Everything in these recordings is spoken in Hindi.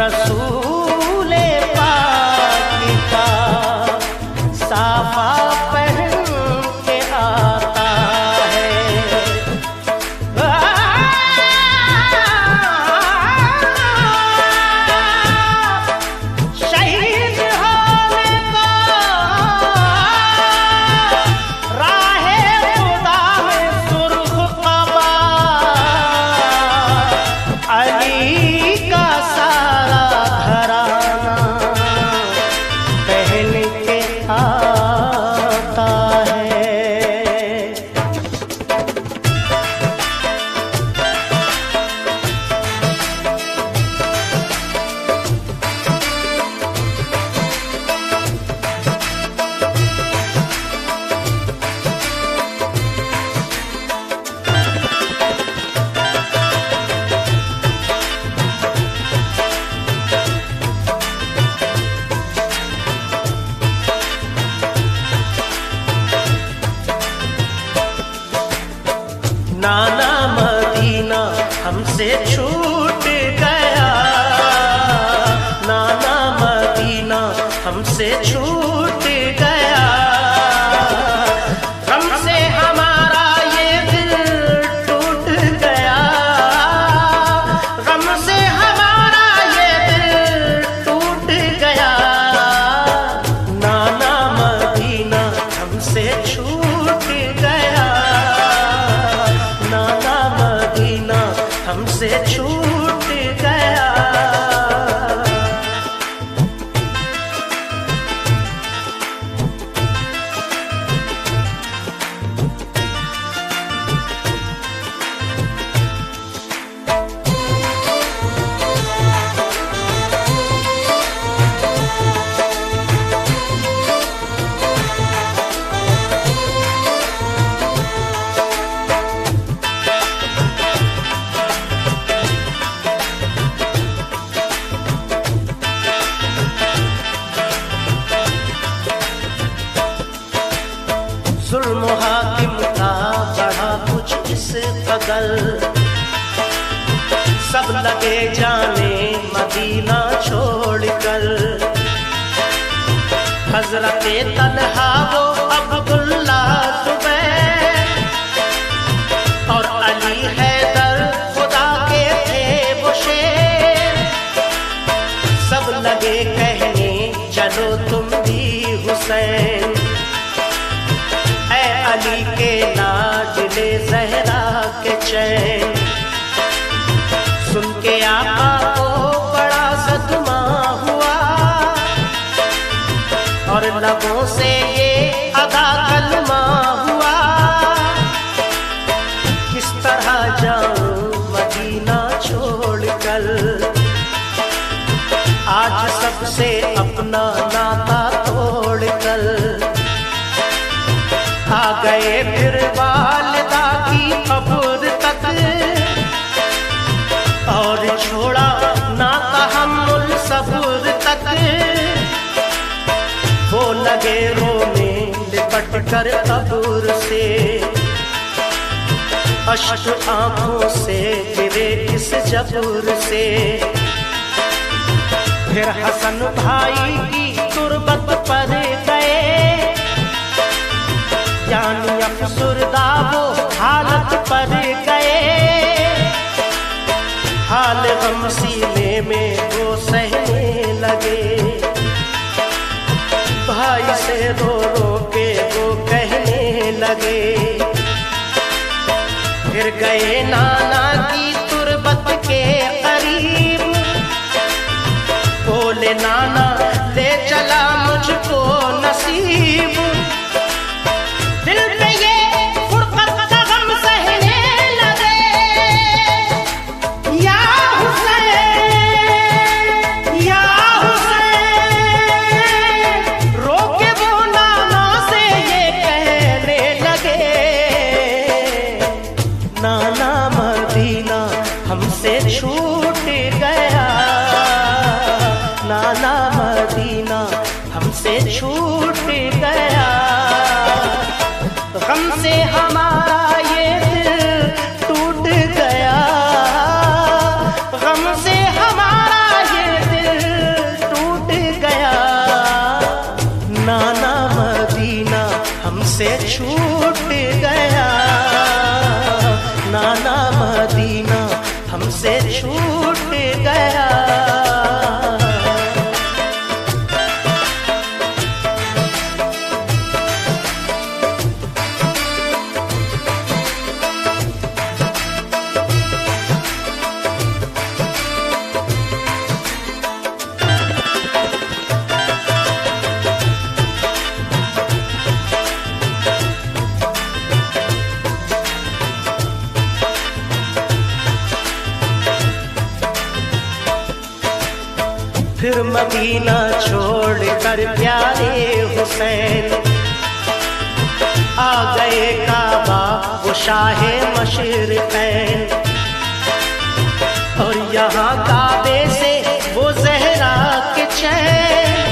रसूले पाक का साफा पहन के आता है। शहीद होने को राहे खुदा में सुर्ख कबा अली का सारा घराना पहन के आता है। नाना मदीना हमसे छूट गया, नाना मदीना हमसे छूट गया। गम से हमारा ये दिल टूट गया, गम से हमारा ये दिल टूट गया। नाना मदीना हमसे छूट गया, नाना मदीना हमसे छूट गया। जुल्म हाकिम का बढ़ा कुछ इस कदर, सब लगे जाने मदीना छोड़कर। हजरते तन्हा वो अब्दुल्ला जुबैर और अली हैदर खुदा के थे वो शेर। सब लगे कहने चलो तुम भी हुसैन, अली के लाडले ज़हरा के चैन। सुन के आका को बड़ा सदमा हुआ और लबों से ये अदा कलमा हुआ। किस तरह जाऊं मदीना छोड़कर, आज सबसे अपना नाता तोड़कर। आ गए फिर वालिदा की कब्र तक और छोड़ा ना तहम्मुल सब्र तक। वो लगे रोने लिपट कर कब्र से, अश्क आंखों से गिरे इस जबर से। फिर हसन भाई की तुरबत पर गए, यानी अफसुरदा वो हालत पर गए। हाल गम सीने में वो सहने लगे, भाई से रो रो के वो कहने लगे। फिर गए नाना की तुरबत के करीब, बोले नाना ले चला मुझको नसीब। नाना मदीना हमसे छूट गया, नाना मदीना हमसे छूट गया। गम से हमारा ये दिल टूट गया, गम से हमारा ये दिल फिर मदीना छोड़ कर प्यारे हुसैन आ गए काबा वो शाहे मशरिक़ैन। और यहाँ काबे से वो ज़हरा के चैन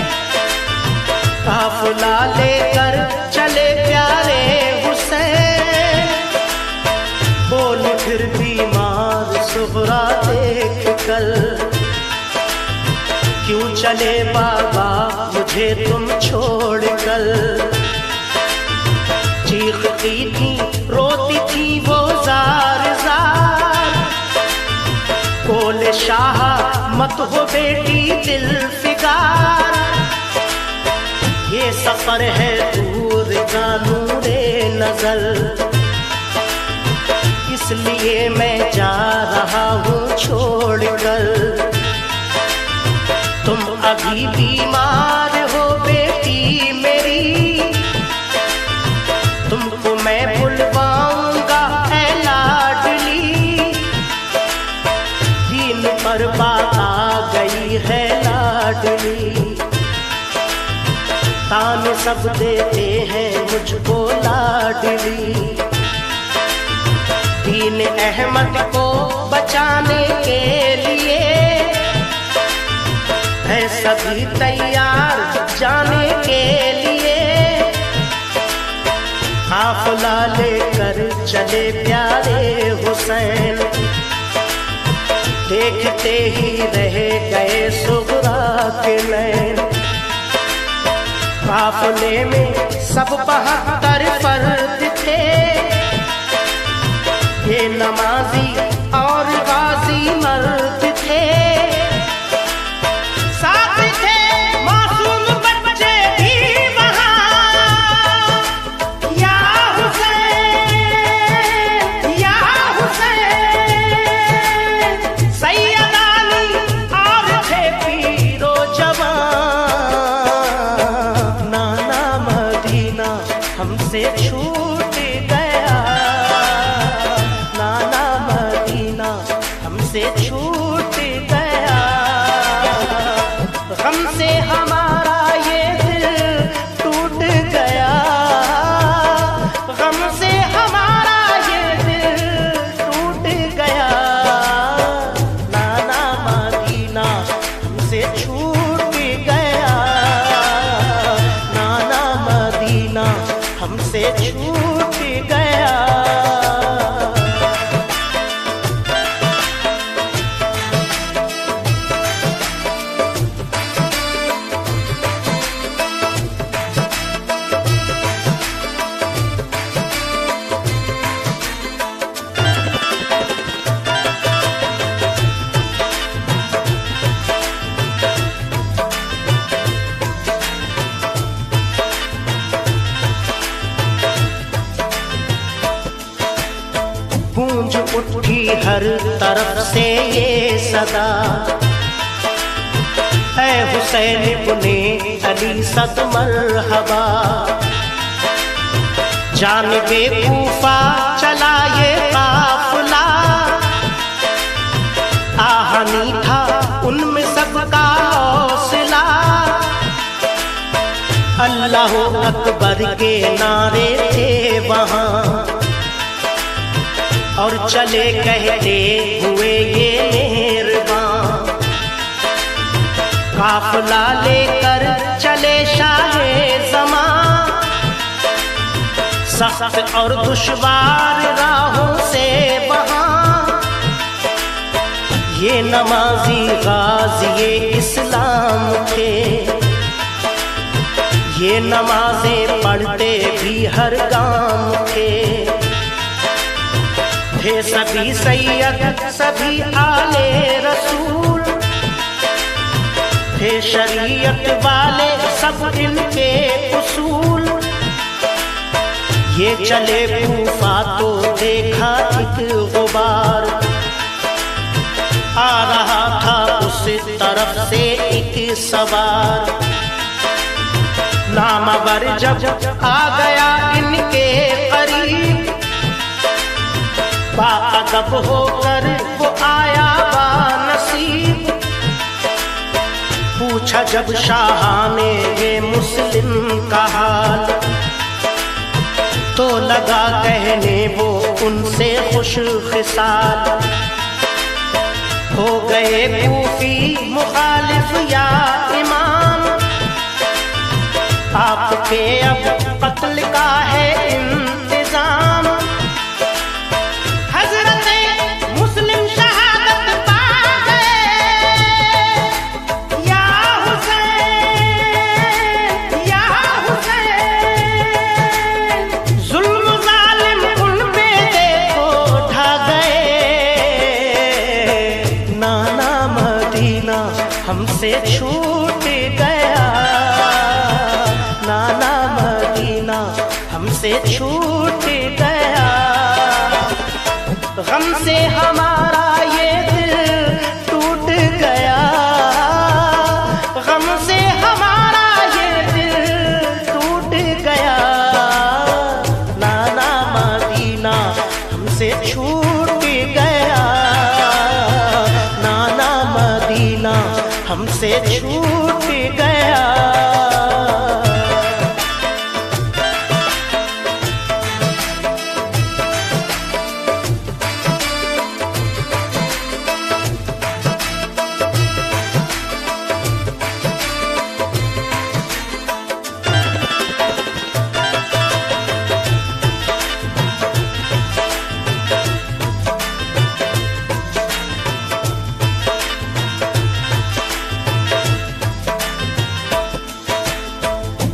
काफिला लेकर चले प्यारे हुसैन। बोले फिर बीमार सुगरा देख कर, क्यों चले बाबा मुझे तुम छोड़ कर। चीखती थी रोती थी वो जार जार, बोले शाह मत हो बेटी दिल फिगार। ये सफर है दूर का नूरे नजर, इसलिए मैं जा रहा हूँ छोड़ कर। तुम अभी बीमार हो बेटी मेरी, तुमको मैं बुलवाऊंगा ऐ लाडली। दीन पर बात आ गई है लाडली, ताने सब देते हैं मुझको लाडली। दीन अहमद को बचाने के लिए है सभी तैयार जाने के लिए। काफिला लेकर चले प्यारे हुसैन, देखते ही रह गए सुगरा के नैन। काफिले में सब 72 फर्द थे, ये नमाजी और गाजी मर्द थे। साथ थे मासूम बच्चे भी वहाँ, या हुसैन या हुसैन। सैयद अली और थे पीरो जवान। नाना मदीना हमसे छूट गया, नाना मदीना हमसे छूट गया। हमसे हमारा ये दिल टूट गया, हमसे हमारा ये दिल टूट गया। नाना मदीना हमसे छूट गया, नाना मदीना हमसे छूट गया। गूंज उठी हर तरफ से ये सदा, ऐ हुसैन इब्ने अली सद मरहबा। जानिबे कूफा चला ये काफिला, आहनी था उनमें सबका हौसला। अल्लाह अकबर के नारे थे वहाँ, और चले कहते हुए ये मेहरबान। काफिला लेकर चले शाहे ज़मां, सख्त और दुश्वार राहों से वहाँ। ये नमाजी गाज़ी इस्लाम थे, ये नमाजें पढ़ते भी हर गांव थे। थे सभी सैयद सभी आले रसूल, थे शरीयत वाले सब इनके उसूल। ये चले कूफा तो देखा एक गुबार, आ रहा था उस तरफ से एक सवार। नामवर जब आ गया इनके करीब, बाअदब होकर वो आया बानसीब। पूछा जब शाह ने ये मुस्लिम का हाल, तो लगा कहने वो उनसे खुश खिसाल। हो गए कूफी मुखालिफ या इमाम, आपके अब कत्ल का है इंतजाम। हजरत मुस्लिम शहादत पा गए, या हुसैन या हुसैन। जुल्म जालिम उन पे देखो ढा गए, नाना मदीना हमसे छूट गया, नाना मदीना हमसे छूट गया। गम से हमारा ये दिल टूट गया, गम से हमारा ये दिल टूट गया। नाना मदीना हमसे छूट गया, नाना मदीना हमसे छूट गया।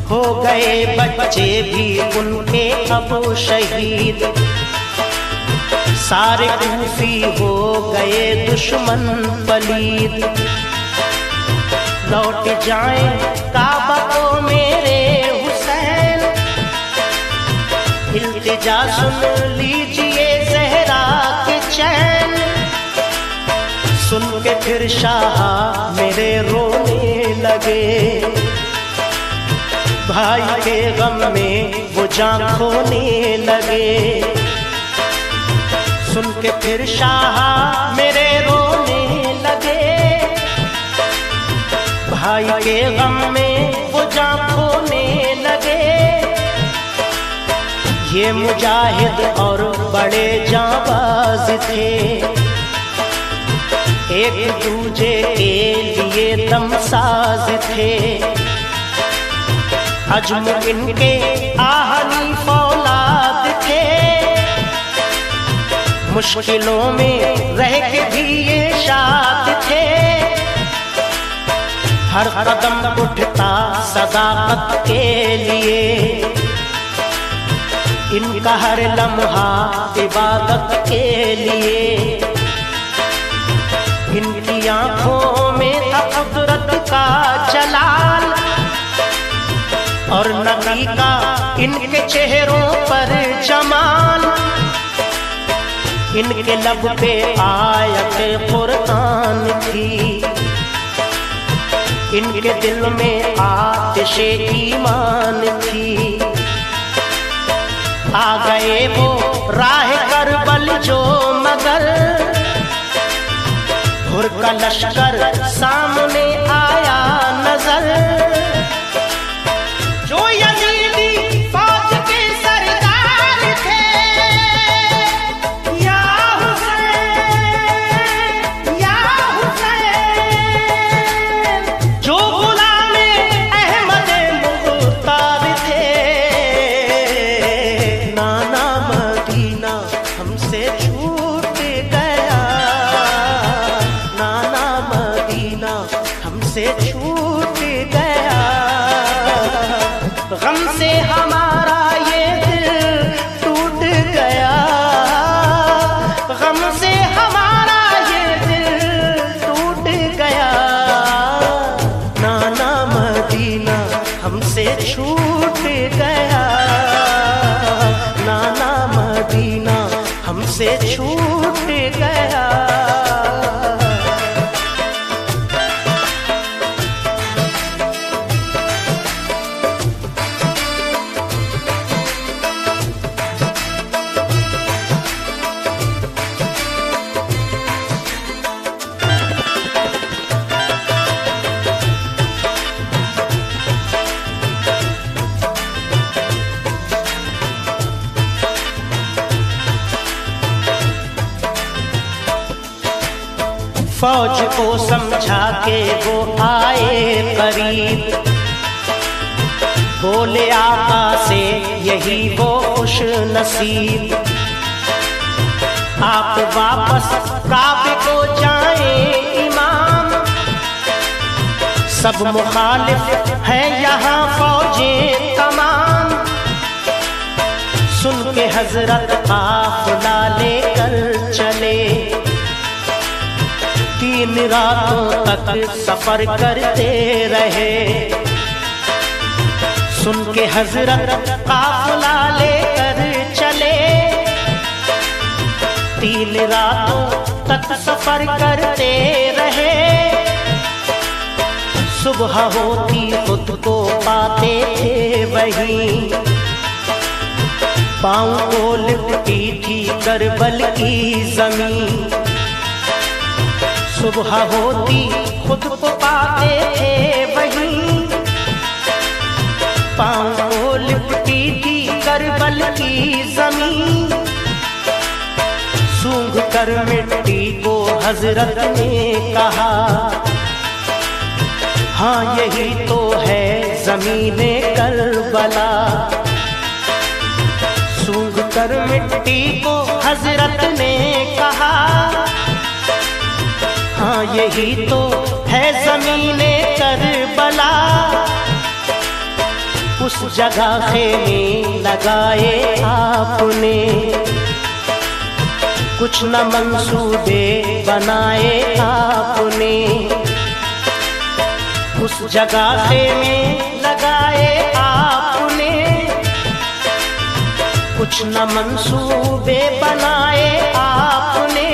हो गए बच्चे भी उनके अब शहीद, सारे कूफी हो गए दुश्मन पलीद। लौट जाएं काबा को मेरे हुसैन, इल्तिजा सुन लीजिए ज़हरा के चैन। सुन के फिर शाह मेरे रोने लगे, भाई के गम में वो जान खोने लगे। सुन के फिर शाह मेरे रोने लगे, भाई के गम में वो जान खोने लगे। ये मुजाहिद और बड़े जाबाज थे, एक दूजे के लिए दमसाज थे। अजम इनके आहनी फौलाद थे, मुश्किलों में रह के भी ये शाद थे। हर कदम उठता सदाकत के लिए, इनका हर लम्हा इबादत के लिए। इनकी आंखों में था कुदरत का जलाल, और नबी का इनके चेहरों पर जमाल। इनके लब पे आयत कुरान थी, इनके दिल में आतिशे ईमान थी। आ गए वो राह करबल जो मगर, हुर का लश्कर सामने आया नजर। जो यजीदी फौज के सरदार थे, या हुसैन या हुसैन। जो गुलामे अहमद मुख्तार थे, नाना मदीना हमसे छूट गया, नाना मदीना हमसे छूट गया। गम से हमारा ये दिल टूट गया, गम से हमारा ये दिल टूट गया। नाना मदीना हमसे छूट गया, नाना मदीना हमसे छूट गया। फौज को समझा के वो आए करीब, बोले आका से यही वो खुश नसीब, आप वापस काबे को जाएं इमाम, सब मुखालिफ है यहाँ फौजें तमाम। सुन के हजरत काफिला लेकर चले, 3 रातों तक सफर करते रहे। सुन के हजरत काफिला लेकर चले, 3 रातों तक सफर करते रहे। सुबह होती खुद को पाते थे वहीं, पाँव को लिपटी थी करबल की जमीन। सुबह होती खुद को पाते थे वहीं, पाँव को लिपटी थी करबल की जमीन। सूंघ कर मिट्टी को हजरत ने कहा, हाँ यही तो है ज़मीने करबला। सूंघ कर मिट्टी को हजरत ने कहा, हाँ यही तो है ज़मीने करबला। उस जगह खेमे लगाए आपने, कुछ न मंसूबे बनाए आपने। उस जगह खेमे लगाए आपने, कुछ न मंसूबे बनाए आपने।